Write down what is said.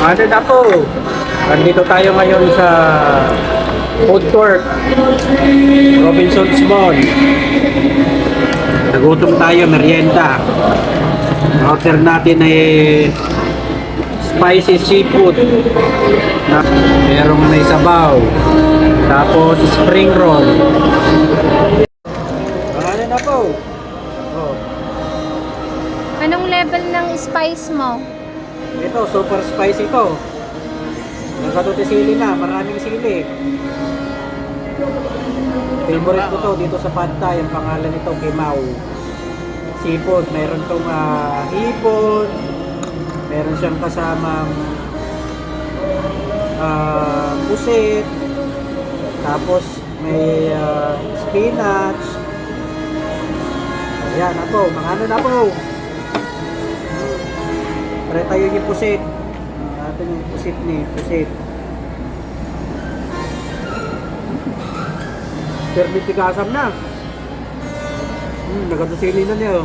Ano na po? Nandito tayo ngayon sa food court, Robinson's Mall. Nagutom tayo, merienda. Order natin ay spicy seafood. Merong may sabaw. Tapos spring roll. Ano na po? Oh. Anong level ng spice mo? Ito, super spicy ito. Nagkatuti sili na, maraming sili. Favorite ko to dito sa Pantay. Ang pangalan nito, Kimao. Seafood. Meron tong hipon. Meron siyang kasamang pusit. Tapos may spinach. Ayan na po. Mga ano na po. Try tayo yung pusit. Ito yung pusit ni pusit. Pero may tigasam na. Nagatusili na niya.